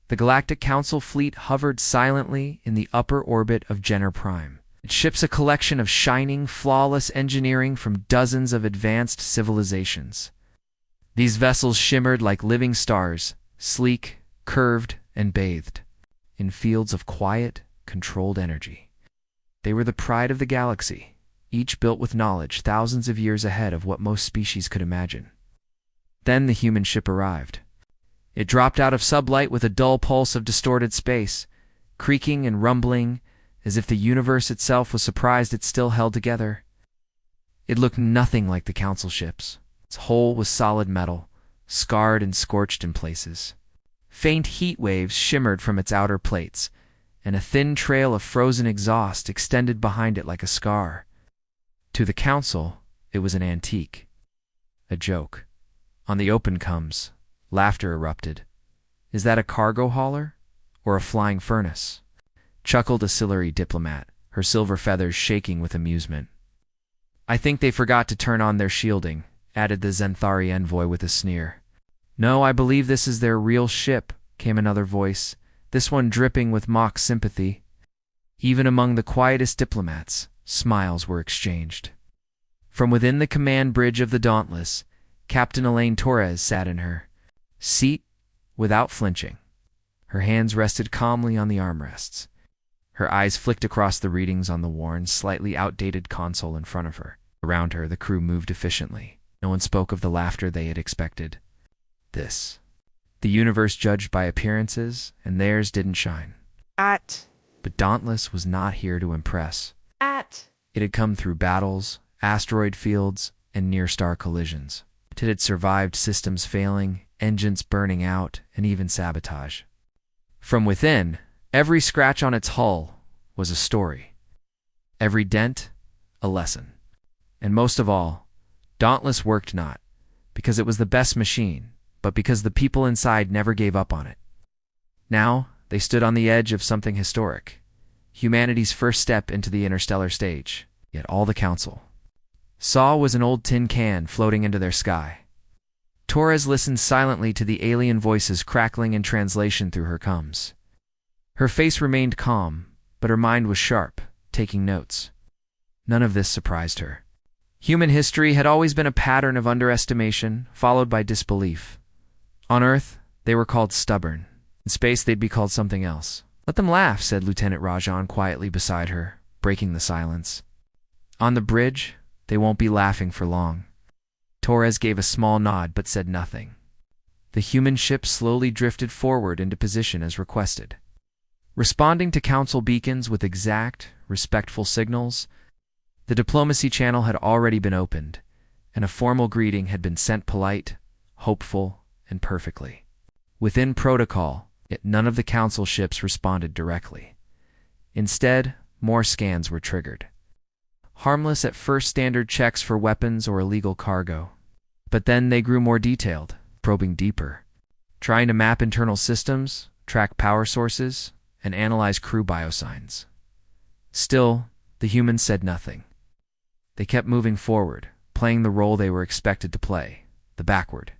The Galactic Council fleet hovered silently in the upper orbit of Jenner Prime. Its ships a collection of shining, flawless engineering from dozens of advanced civilizations. These vessels shimmered like living stars, sleek, curved, and bathed in fields of quiet, controlled energy. They were the pride of the galaxy, each built with knowledge thousands of years ahead of what most species could imagine. Then the human ship arrived. It dropped out of sublight with a dull pulse of distorted space, creaking and rumbling as if the universe itself was surprised it still held together. It looked nothing like the Council ships. Its hull was solid metal, scarred and scorched in places. Faint heat waves shimmered from its outer plates, and a thin trail of frozen exhaust extended behind it like a scar. To the Council, it was an antique, a joke. On the open comes, laughter erupted. "Is that a cargo hauler? Or a flying furnace?" chuckled a Siluri diplomat, her silver feathers shaking with amusement. "I think they forgot to turn on their shielding," added the Zenthari envoy with a sneer. "No, I believe this is their real ship," came another voice, this one dripping with mock sympathy. Even among the quietest diplomats, smiles were exchanged. From within the command bridge of the Dauntless, Captain Elaine Torres sat in her seat without flinching. Her hands rested calmly on the armrests. Her eyes flicked across the readings on the worn, slightly outdated console in front of her. Around her, the crew moved efficiently. No one spoke of the laughter they had expected. The universe judged by appearances, and theirs didn't shine. But Dauntless was not here to impress. It had come through battles, asteroid fields, and near-star collisions. It had survived systems failing, engines burning out, and even sabotage. From within, every scratch on its hull was a story. Every dent, a lesson. And most of all, Dauntless worked not because it was the best machine, but because the people inside never gave up on it. Now, they stood on the edge of something historic, humanity's first step into the interstellar stage. Yet all the Council saw was an old tin can floating into their sky. Torres listened silently to the alien voices crackling in translation through her comms. Her face remained calm, but her mind was sharp, taking notes. None of this surprised her. Human history had always been a pattern of underestimation, followed by disbelief. On Earth, they were called stubborn. In space, they'd be called something else. "Let them laugh," said Lieutenant Rajan quietly beside her, breaking the silence. "On the bridge, they won't be laughing for long." Torres gave a small nod but said nothing. The human ship slowly drifted forward into position as requested. Responding to Council beacons with exact, respectful signals, the diplomacy channel had already been opened, and a formal greeting had been sent polite, hopeful, and perfectly. Within protocol, yet none of the Council ships responded directly. Instead, more scans were triggered. Harmless at first standard checks for weapons or illegal cargo. But then they grew more detailed, probing deeper, trying to map internal systems, track power sources, and analyze crew biosigns. Still, the humans said nothing. They kept moving forward, playing the role they were expected to play, the backward.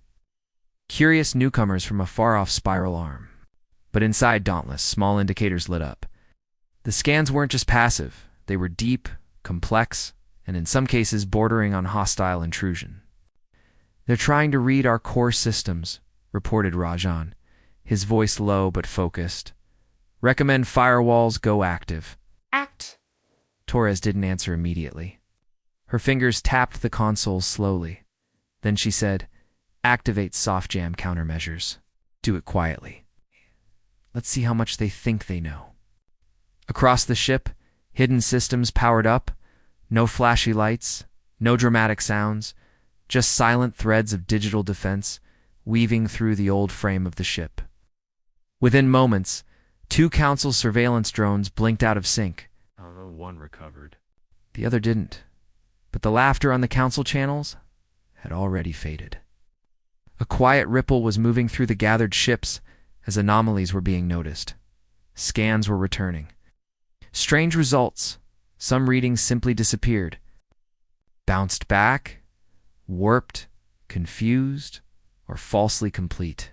Curious newcomers from a far-off spiral arm. But inside Dauntless, small indicators lit up. The scans weren't just passive, they were deep, complex, and in some cases bordering on hostile intrusion. "They're trying to read our core systems," reported Rajan, his voice low but focused. "Recommend firewalls go active." Torres didn't answer immediately. Her fingers tapped the console slowly. Then she said, "Activate soft jam countermeasures. Do it quietly. Let's see how much they think they know." Across the ship, hidden systems powered up. No flashy lights, no dramatic sounds, just silent threads of digital defense weaving through the old frame of the ship. Within moments, 2 Council surveillance drones blinked out of sync. One recovered. The other didn't. But the laughter on the Council channels had already faded. A quiet ripple was moving through the gathered ships as anomalies were being noticed. Scans were returning. Strange results. Some readings simply disappeared. Bounced back, warped, confused, or falsely complete.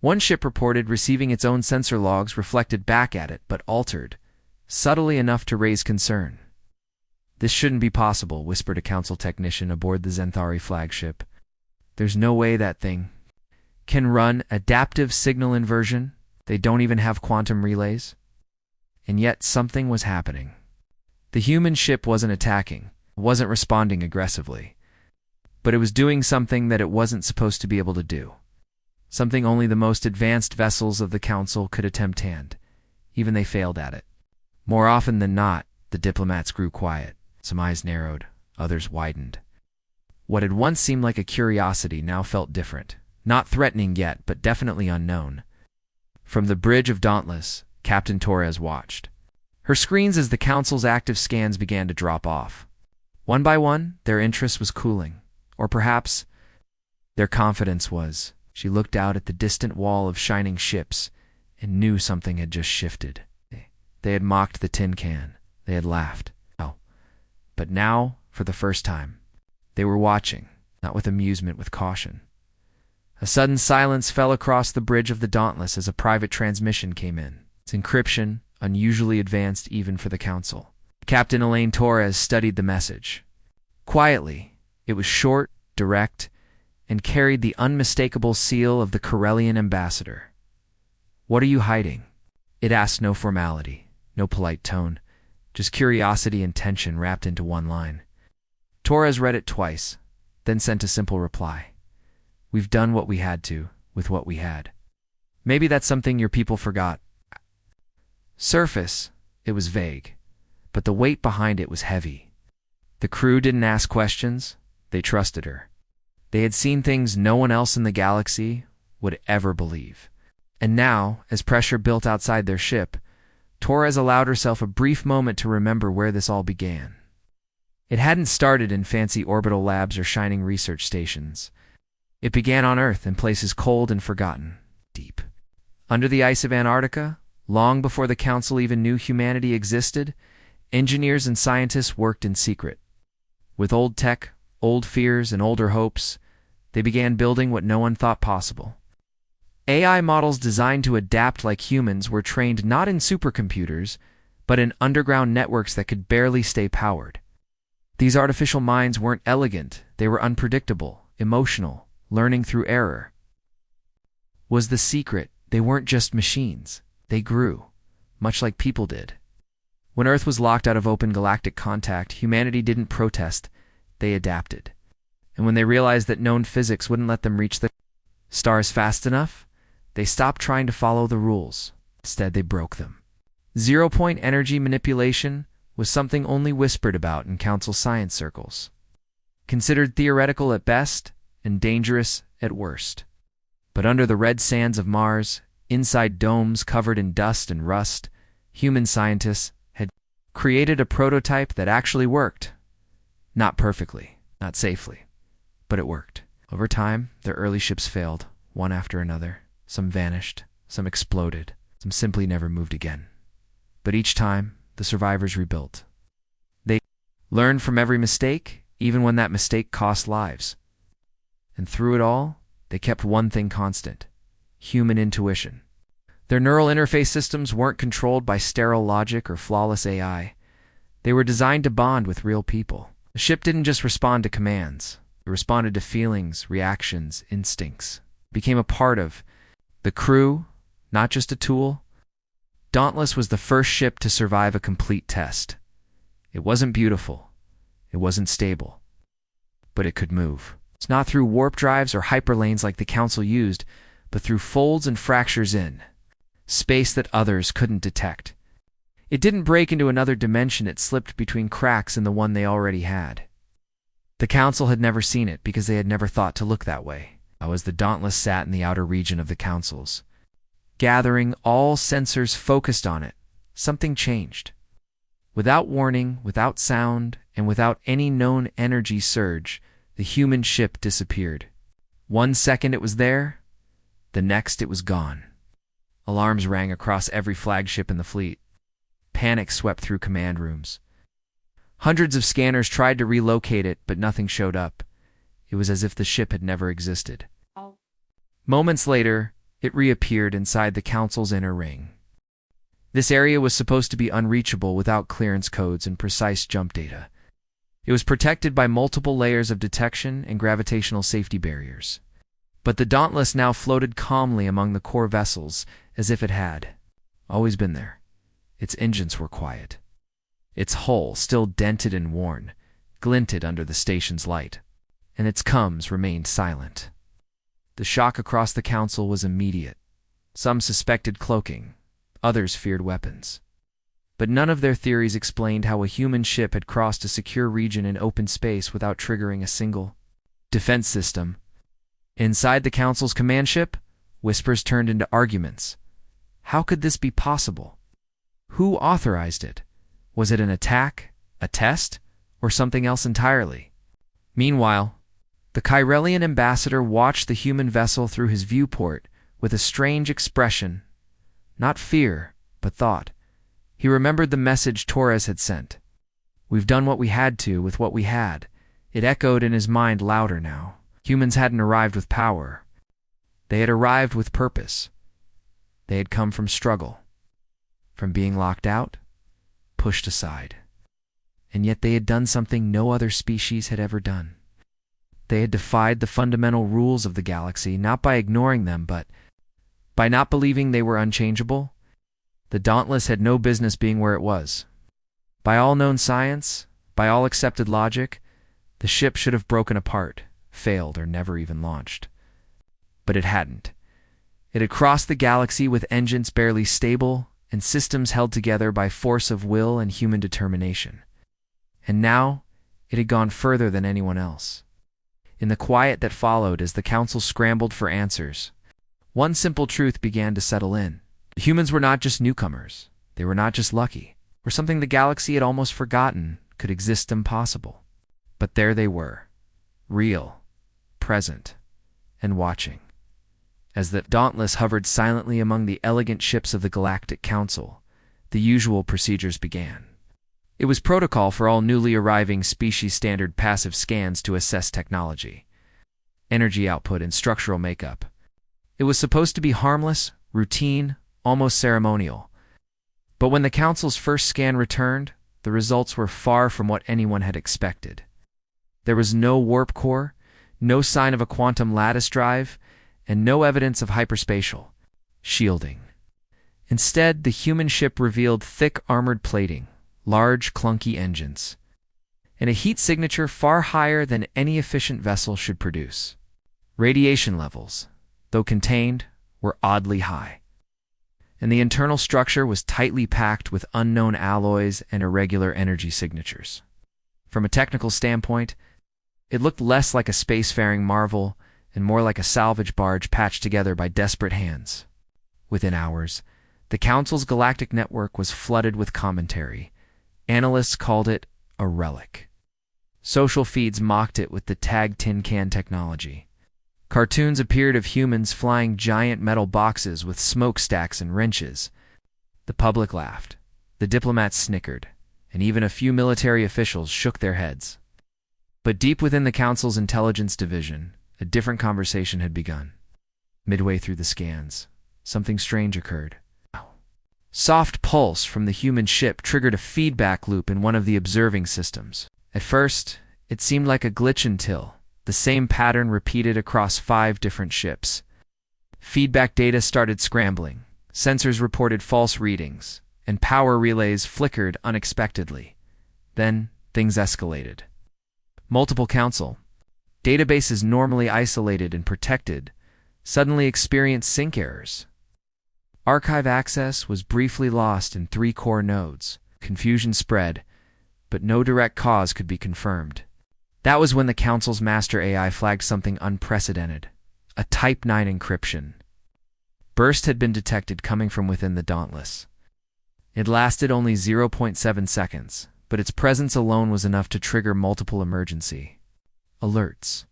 One ship reported receiving its own sensor logs reflected back at it, but altered, subtly enough to raise concern. "This shouldn't be possible," whispered a council technician aboard the Zenthari flagship. "There's no way that thing can run adaptive signal inversion. They don't even have quantum relays." And yet something was happening. The human ship wasn't attacking, wasn't responding aggressively, but it was doing something that it wasn't supposed to be able to do. Something only the most advanced vessels of the Council could attempt, and even they failed at it. More often than not, the diplomats grew quiet. Some eyes narrowed, others widened. What had once seemed like a curiosity now felt different. Not threatening yet, but definitely unknown. From the bridge of Dauntless, Captain Torres watched her screens as the Council's active scans began to drop off. One by one, their interest was cooling. Or perhaps their confidence was. She looked out at the distant wall of shining ships and knew something had just shifted. They had mocked the tin can. They had laughed. Oh. But now, for the first time, they were watching, not with amusement, with caution. A sudden silence fell across the bridge of the Dauntless as a private transmission came in. Its encryption, unusually advanced even for the Council. Captain Elaine Torres studied the message. Quietly, it was short, direct, and carried the unmistakable seal of the Corellian ambassador. "What are you hiding?" It asked, no formality, no polite tone, just curiosity and tension wrapped into one line. Torres read it twice, then sent a simple reply. "We've done what we had to, with what we had." Maybe that's something your people forgot. Surface, it was vague, but the weight behind it was heavy. The crew didn't ask questions, they trusted her. They had seen things no one else in the galaxy would ever believe. And now, as pressure built outside their ship, Torres allowed herself a brief moment to remember where this all began. It hadn't started in fancy orbital labs or shining research stations. It began on Earth in places cold and forgotten, deep. Under the ice of Antarctica, long before the Council even knew humanity existed, engineers and scientists worked in secret. With old tech, old fears, and older hopes, they began building what no one thought possible. AI models designed to adapt like humans were trained not in supercomputers, but in underground networks that could barely stay powered. These artificial minds weren't elegant, they were unpredictable, emotional, learning through error. Was the secret, they weren't just machines, they grew, much like people did. When Earth was locked out of open galactic contact, humanity didn't protest, they adapted. And when they realized that known physics wouldn't let them reach the stars fast enough, they stopped trying to follow the rules. Instead, they broke them. Zero-point energy manipulation was something only whispered about in Council science circles. Considered theoretical at best and dangerous at worst. But under the red sands of Mars, inside domes covered in dust and rust, human scientists had created a prototype that actually worked. Not perfectly, not safely, but it worked. Over time, their early ships failed, one after another. Some vanished, some exploded, some simply never moved again. But each time, the survivors rebuilt. They learned from every mistake, even when that mistake cost lives. And through it all, they kept one thing constant: human intuition. Their neural interface systems weren't controlled by sterile logic or flawless AI. They were designed to bond with real people. The ship didn't just respond to commands. It responded to feelings, reactions, instincts. It became a part of the crew, not just a tool. Dauntless was the first ship to survive a complete test. It wasn't beautiful. It wasn't stable. But it could move. It's not through warp drives or hyperlanes like the Council used, but through folds and fractures in space that others couldn't detect. It didn't break into another dimension, it slipped between cracks in the one they already had. The Council had never seen it because they had never thought to look that way. As the Dauntless sat in the outer region of the Councils, gathering all sensors focused on it, something changed. Without warning, without sound, and without any known energy surge, the human ship disappeared. 1 second it was there, the next it was gone. Alarms rang across every flagship in the fleet. Panic swept through command rooms. Hundreds of scanners tried to relocate it, but nothing showed up. It was as if the ship had never existed. Moments later, it reappeared inside the Council's inner ring. This area was supposed to be unreachable without clearance codes and precise jump data. It was protected by multiple layers of detection and gravitational safety barriers. But the Dauntless now floated calmly among the core vessels, as if it had always been there. Its engines were quiet. Its hull, still dented and worn, glinted under the station's light, and its coms remained silent. The shock across the Council was immediate. Some suspected cloaking, others feared weapons. But none of their theories explained how a human ship had crossed a secure region in open space without triggering a single defense system. Inside the Council's command ship, whispers turned into arguments. How could this be possible? Who authorized it? Was it an attack, a test, or something else entirely? Meanwhile, the Chirelian ambassador watched the human vessel through his viewport with a strange expression. Not fear, but thought. He remembered the message Torres had sent. We've done what we had to with what we had. It echoed in his mind louder now. Humans hadn't arrived with power. They had arrived with purpose. They had come from struggle, from being locked out, pushed aside. And yet they had done something no other species had ever done. They had defied the fundamental rules of the galaxy, not by ignoring them, but by not believing they were unchangeable. The Dauntless had no business being where it was. By all known science, by all accepted logic, the ship should have broken apart, failed, or never even launched. But it hadn't. It had crossed the galaxy with engines barely stable and systems held together by force of will and human determination. And now, it had gone further than anyone else. In the quiet that followed as the Council scrambled for answers, one simple truth began to settle in. Humans were not just newcomers. They were not just lucky, or something the galaxy had almost forgotten could exist impossible. But there they were, real, present, and watching. As the Dauntless hovered silently among the elegant ships of the Galactic Council, the usual procedures began. It was protocol for all newly arriving species-standard passive scans to assess technology, energy output, and structural makeup. It was supposed to be harmless, routine, almost ceremonial. But when the Council's first scan returned, the results were far from what anyone had expected. There was no warp core, no sign of a quantum lattice drive, and no evidence of hyperspatial shielding. Instead, the human ship revealed thick armored plating, large, clunky engines, and a heat signature far higher than any efficient vessel should produce. Radiation levels, though contained, were oddly high, and the internal structure was tightly packed with unknown alloys and irregular energy signatures. From a technical standpoint, it looked less like a spacefaring marvel and more like a salvage barge patched together by desperate hands. Within hours, the Council's galactic network was flooded with commentary. Analysts called it a relic. Social feeds mocked it with the tag tin can technology. Cartoons appeared of humans flying giant metal boxes with smokestacks and wrenches. The public laughed, the diplomats snickered, and even a few military officials shook their heads. But deep within the Council's intelligence division, a different conversation had begun. Midway through the scans, something strange occurred. Soft pulse from the human ship triggered a feedback loop in one of the observing systems. At first, it seemed like a glitch until the same pattern repeated across 5 different ships. Feedback data started scrambling, sensors reported false readings, and power relays flickered unexpectedly. Then, things escalated. Multiple Council databases normally isolated and protected suddenly experienced sync errors. Archive access was briefly lost in 3 core nodes. Confusion spread, but no direct cause could be confirmed. That was when the Council's master AI flagged something unprecedented, a Type 9 encryption. Burst had been detected coming from within the Dauntless. It lasted only 0.7 seconds, but its presence alone was enough to trigger multiple emergency alerts.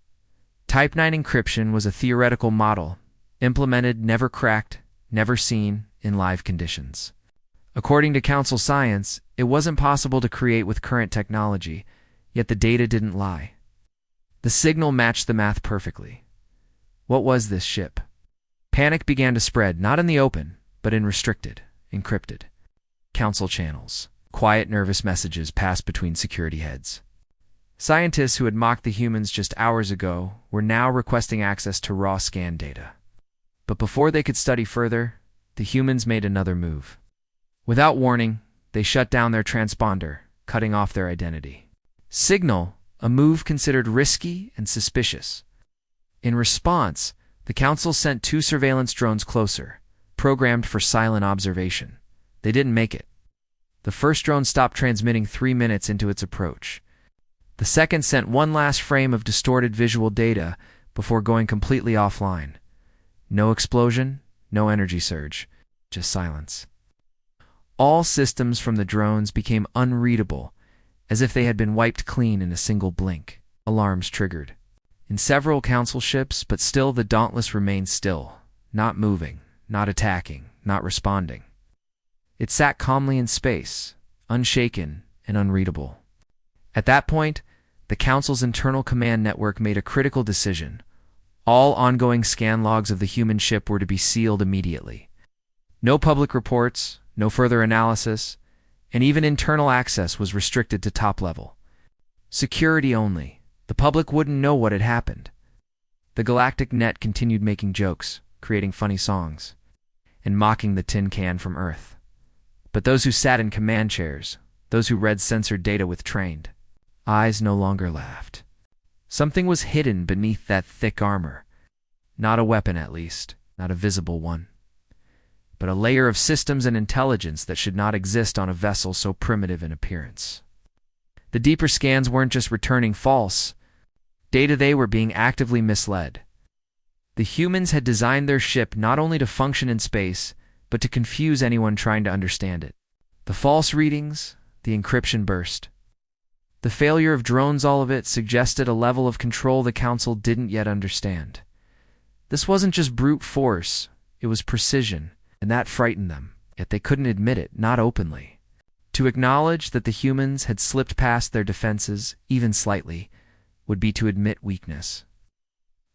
Type 9 encryption was a theoretical model, implemented, never cracked, never seen in live conditions. According to Council science, it wasn't possible to create with current technology, yet the data didn't lie. The signal matched the math perfectly. What was this ship? Panic began to spread, not in the open, but in restricted, encrypted council channels. Quiet, nervous messages passed between security heads. Scientists who had mocked the humans just hours ago were now requesting access to raw scan data. But before they could study further, the humans made another move. Without warning, they shut down their transponder, cutting off their identity. Signal, a move considered risky and suspicious. In response, the Council sent 2 surveillance drones closer, programmed for silent observation. They didn't make it. The first drone stopped transmitting 3 minutes into its approach. The second sent one last frame of distorted visual data before going completely offline. No explosion, no energy surge, just silence. All systems from the drones became unreadable, as if they had been wiped clean in a single blink. Alarms triggered in several council ships, but still the Dauntless remained still, not moving, not attacking, not responding. It sat calmly in space, unshaken and unreadable. At that point, the Council's internal command network made a critical decision. All ongoing scan logs of the human ship were to be sealed immediately. No public reports, no further analysis, and even internal access was restricted to top level. Security only. The public wouldn't know what had happened. The Galactic Net continued making jokes, creating funny songs, and mocking the tin can from Earth. But those who sat in command chairs, those who read censored data with trained eyes, no longer laughed. Something was hidden beneath that thick armor. Not a weapon, at least, not a visible one, but a layer of systems and intelligence that should not exist on a vessel so primitive in appearance. The deeper scans weren't just returning false data, they were being actively misled. The humans had designed their ship not only to function in space, but to confuse anyone trying to understand it. The false readings, the encryption burst, the failure of drones, all of it suggested a level of control the Council didn't yet understand. This wasn't just brute force, it was precision, and that frightened them, yet they couldn't admit it, not openly. To acknowledge that the humans had slipped past their defenses, even slightly, would be to admit weakness.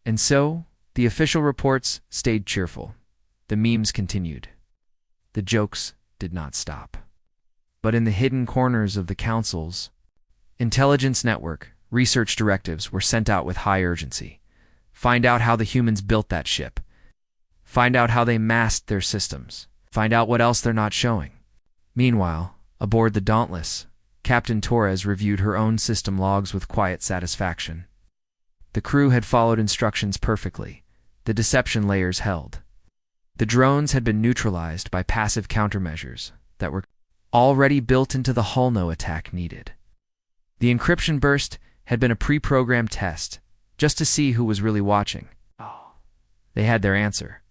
And so, the official reports stayed cheerful. The memes continued. The jokes did not stop. But in the hidden corners of the Council's intelligence network, research directives were sent out with high urgency. Find out how the humans built that ship. Find out how they masked their systems. Find out what else they're not showing. Meanwhile, aboard the Dauntless, Captain Torres reviewed her own system logs with quiet satisfaction. The crew had followed instructions perfectly. The deception layers held. The drones had been neutralized by passive countermeasures that were already built into the hull. No attack needed. The encryption burst had been a pre-programmed test, just to see who was really watching. They had their answer.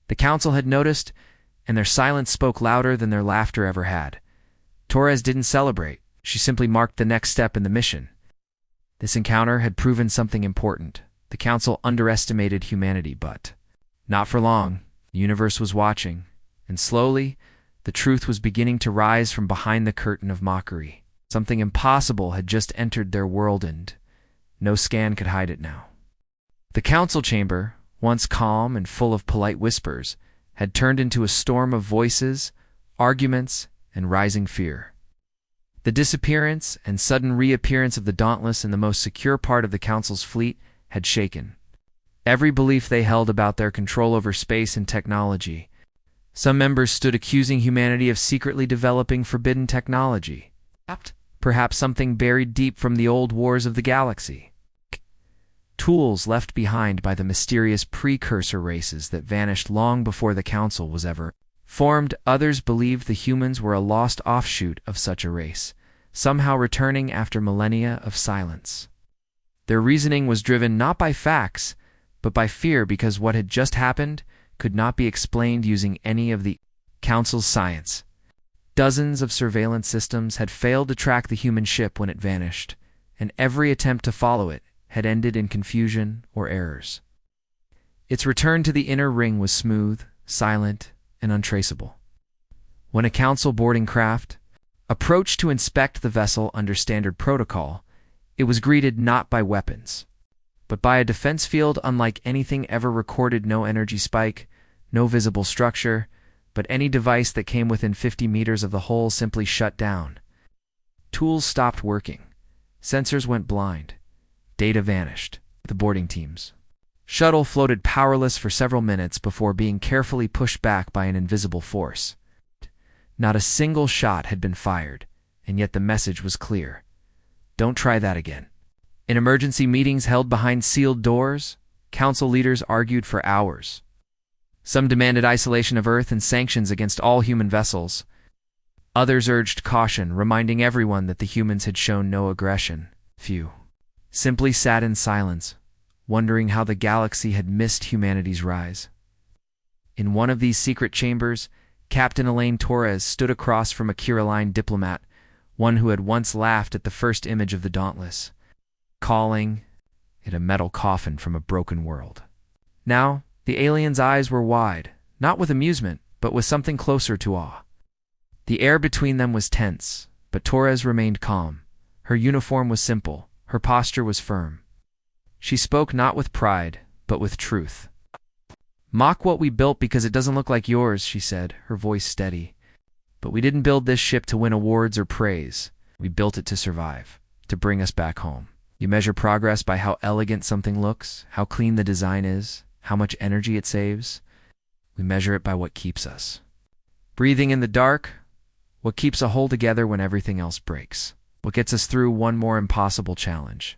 The Council had noticed, and their silence spoke louder than their laughter ever had. Torres didn't celebrate. She simply marked the next step in the mission. This encounter had proven something important. The Council underestimated humanity, but not for long. The universe was watching, and slowly, the truth was beginning to rise from behind the curtain of mockery. Something impossible had just entered their world, and no scan could hide it now. The Council chamber, once calm and full of polite whispers, had turned into a storm of voices, arguments, and rising fear. The disappearance and sudden reappearance of the Dauntless in the most secure part of the Council's fleet had shaken every belief they held about their control over space and technology. Some members stood accusing humanity of secretly developing forbidden technology, perhaps something buried deep from the old wars of the galaxy. Tools left behind by the mysterious precursor races that vanished long before the Council was ever formed. Others believed the humans were a lost offshoot of such a race, somehow returning after millennia of silence. Their reasoning was driven not by facts, but by fear, because what had just happened could not be explained using any of the Council's science. Dozens of surveillance systems had failed to track the human ship when it vanished, and every attempt to follow it had ended in confusion or errors. Its return to the inner ring was smooth, silent, and untraceable. When a Council boarding craft approached to inspect the vessel under standard protocol, it was greeted not by weapons, but by a defense field unlike anything ever recorded. No energy spike, No visible structure, but any device that came within 50 meters of the hull simply shut down. Tools stopped working. Sensors went blind. Data vanished. The boarding teams. Shuttle floated powerless for several minutes before being carefully pushed back by an invisible force. Not a single shot had been fired, and yet the message was clear. Don't try that again. In emergency meetings held behind sealed doors, council leaders argued for hours. Some demanded isolation of Earth and sanctions against all human vessels. Others urged caution, reminding everyone that the humans had shown no aggression. Few simply sat in silence, wondering how the galaxy had missed humanity's rise. In one of these secret chambers, Captain Elaine Torres stood across from a Kiraline diplomat, one who had once laughed at the first image of the Dauntless, calling it a metal coffin from a broken world. Now, the alien's eyes were wide, not with amusement, but with something closer to awe. The air between them was tense, but Torres remained calm. Her uniform was simple, her posture was firm. She spoke not with pride, but with truth. "Mock what we built because it doesn't look like yours," she said, her voice steady. "But we didn't build this ship to win awards or praise. We built it to survive, to bring us back home. You measure progress by how elegant something looks, how clean the design is, how much energy it saves. We measure it by what keeps us. Breathing in the dark, what keeps a hull together when everything else breaks. What gets us through one more impossible challenge."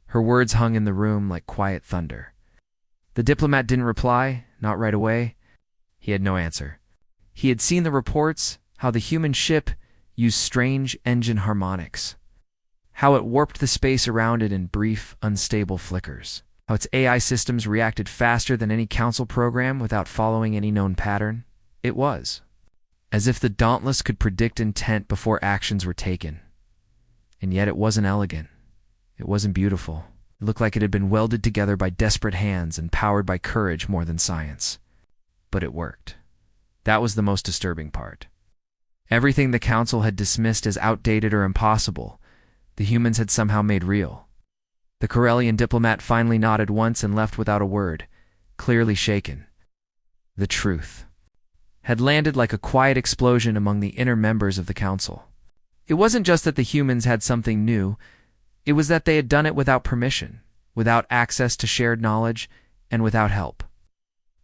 Her words hung in the room like quiet thunder. The diplomat didn't reply, not right away. He had no answer. He had seen the reports, how the human ship used strange engine harmonics, how it warped the space around it in brief, unstable flickers, how its AI systems reacted faster than any council program without following any known pattern. It was as if the Dauntless could predict intent before actions were taken. And yet it wasn't elegant. It wasn't beautiful. It looked like it had been welded together by desperate hands and powered by courage more than science. But it worked. That was the most disturbing part. Everything the council had dismissed as outdated or impossible, the humans had somehow made real. The Corellian diplomat finally nodded once and left without a word, clearly shaken. The truth had landed like a quiet explosion among the inner members of the council. It wasn't just that the humans had something new, it was that they had done it without permission, without access to shared knowledge, and without help.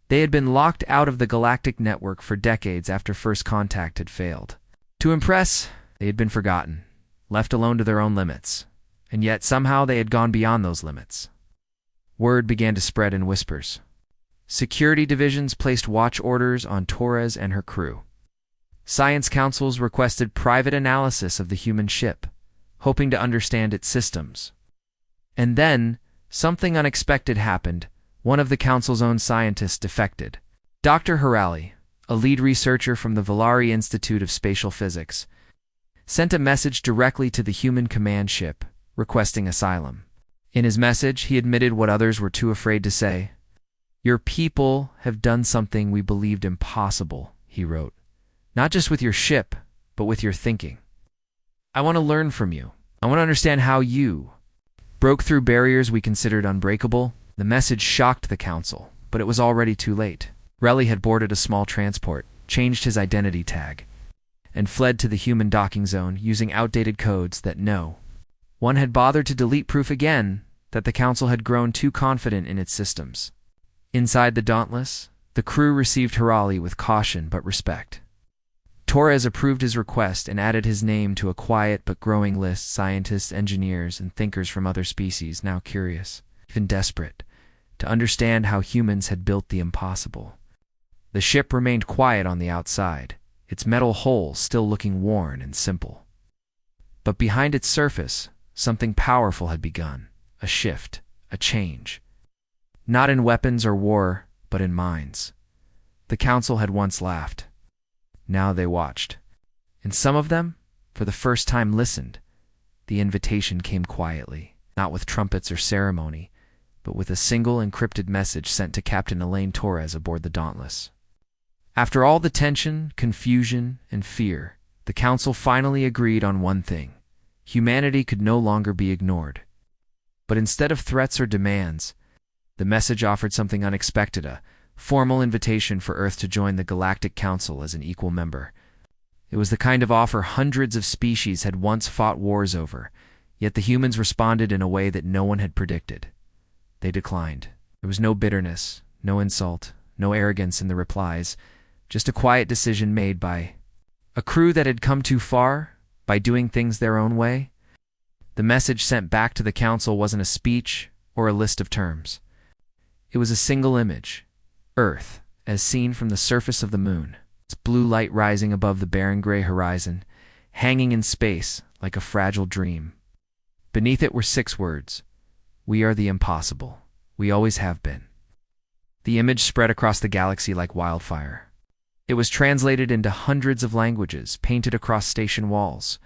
They had been locked out of the galactic network for decades after first contact had failed. To impress, they had been forgotten, left alone to their own limits, and yet somehow they had gone beyond those limits. Word began to spread in whispers. Security divisions placed watch orders on Torres and her crew. Science councils requested private analysis of the human ship, hoping to understand its systems. And then, something unexpected happened. One of the council's own scientists defected. Dr. Harali, a lead researcher from the Valari Institute of Spatial Physics, sent a message directly to the human command ship, requesting asylum. In his message, he admitted what others were too afraid to say. "Your people have done something we believed impossible," he wrote. "Not just with your ship, but with your thinking. I want to learn from you. I want to understand how you broke through barriers we considered unbreakable." The message shocked the council, but it was already too late. Relly had boarded a small transport, changed his identity tag, and fled to the human docking zone using outdated codes that no one had bothered to delete, proof again that the council had grown too confident in its systems. Inside the Dauntless, the crew received Harali with caution but respect. Torres approved his request and added his name to a quiet but growing list: scientists, engineers, and thinkers from other species, now curious, even desperate, to understand how humans had built the impossible. The ship remained quiet on the outside, its metal hull still looking worn and simple. But behind its surface, something powerful had begun, a shift, a change. Not in weapons or war, but in minds. The council had once laughed. Now they watched. And some of them, for the first time, listened. The invitation came quietly, not with trumpets or ceremony, but with a single encrypted message sent to Captain Elaine Torres aboard the Dauntless. After all the tension, confusion, and fear, the council finally agreed on one thing: humanity could no longer be ignored. But instead of threats or demands, the message offered something unexpected: a formal invitation for Earth to join the Galactic Council as an equal member. It was the kind of offer hundreds of species had once fought wars over, yet the humans responded in a way that no one had predicted. They declined. There was no bitterness, no insult, no arrogance in the replies, just a quiet decision made by a crew that had come too far by doing things their own way. The message sent back to the council wasn't a speech or a list of terms. It was a single image: Earth, as seen from the surface of the moon, its blue light rising above the barren gray horizon, hanging in space like a fragile dream. Beneath it were 6 words: "We are the impossible. We always have been." The image spread across the galaxy like wildfire. It was translated into hundreds of languages, painted across station walls,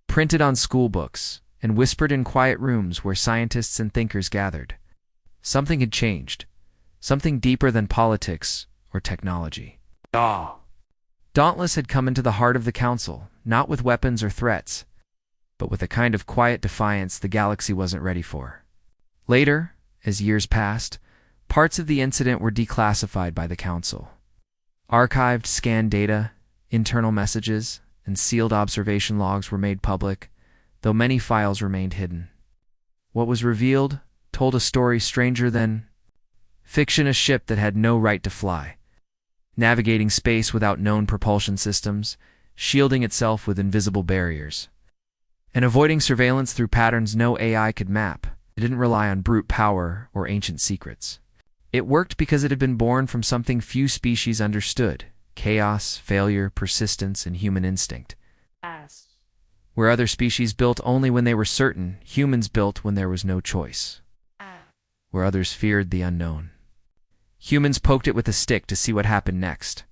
printed on school books, and whispered in quiet rooms where scientists and thinkers gathered. Something had changed, something deeper than politics or technology. Dauntless had come into the heart of the council, not with weapons or threats, but with a kind of quiet defiance the galaxy wasn't ready for. Later, as years passed, parts of the incident were declassified by the council. Archived, scanned data, internal messages, and sealed observation logs were made public, though many files remained hidden. What was revealed told a story stranger than fiction: a ship that had no right to fly, navigating space without known propulsion systems, shielding itself with invisible barriers, and avoiding surveillance through patterns no AI could map. It didn't rely on brute power or ancient secrets. It worked because it had been born from something few species understood: chaos, failure, persistence, and human instinct. Where other species built only when they were certain, humans built when there was no choice. Where others feared the unknown, humans poked it with a stick to see what happened next.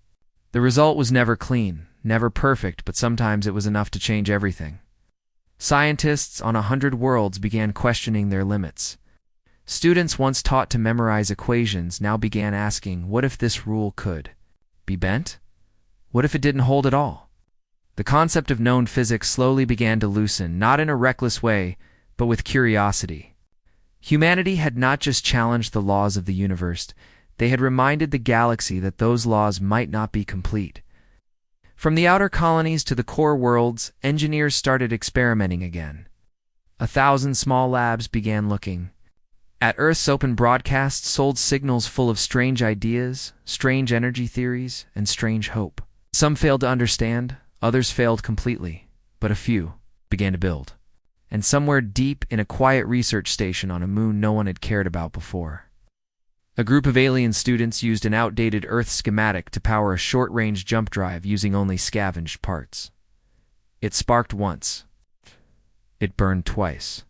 The result was never clean, never perfect, but sometimes it was enough to change everything. Scientists on 100 worlds began questioning their limits. Students once taught to memorize equations now began asking, what if this rule could be bent? What if it didn't hold at all? The concept of known physics slowly began to loosen, not in a reckless way, but with curiosity. Humanity had not just challenged the laws of the universe, they had reminded the galaxy that those laws might not be complete. From the outer colonies to the core worlds, engineers started experimenting again. 1,000 small labs began looking at Earth's open broadcasts, sold signals full of strange ideas, strange energy theories, and strange hope. Some failed to understand, others failed completely, but a few began to build. And somewhere deep in a quiet research station on a moon no one had cared about before, a group of alien students used an outdated Earth schematic to power a short-range jump drive using only scavenged parts. It sparked once. It burned twice.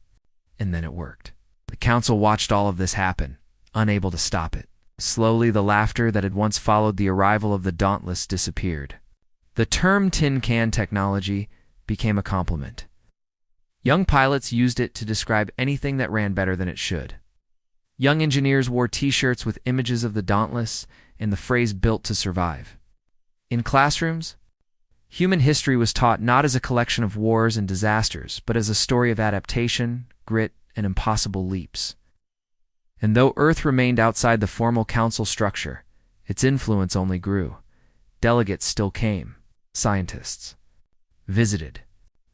And then it worked. The council watched all of this happen, unable to stop it. Slowly, the laughter that had once followed the arrival of the Dauntless disappeared. The term tin can technology became a compliment. Young pilots used it to describe anything that ran better than it should. Young engineers wore T-shirts with images of the Dauntless and the phrase "built to survive." In classrooms, human history was taught not as a collection of wars and disasters, but as a story of adaptation, grit, and impossible leaps. And though Earth remained outside the formal council structure, its influence only grew. Delegates still came. Scientists visited.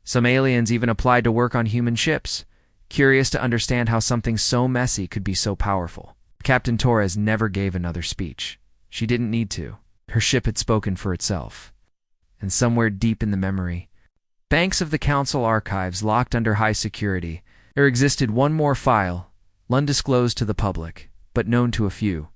Some aliens even applied to work on human ships, curious to understand how something so messy could be so powerful. Captain Torres never gave another speech. She didn't need to. Her ship had spoken for itself. And somewhere deep in the memory banks of the council archives locked under high security, there existed one more file, undisclosed to the public, but known to a few.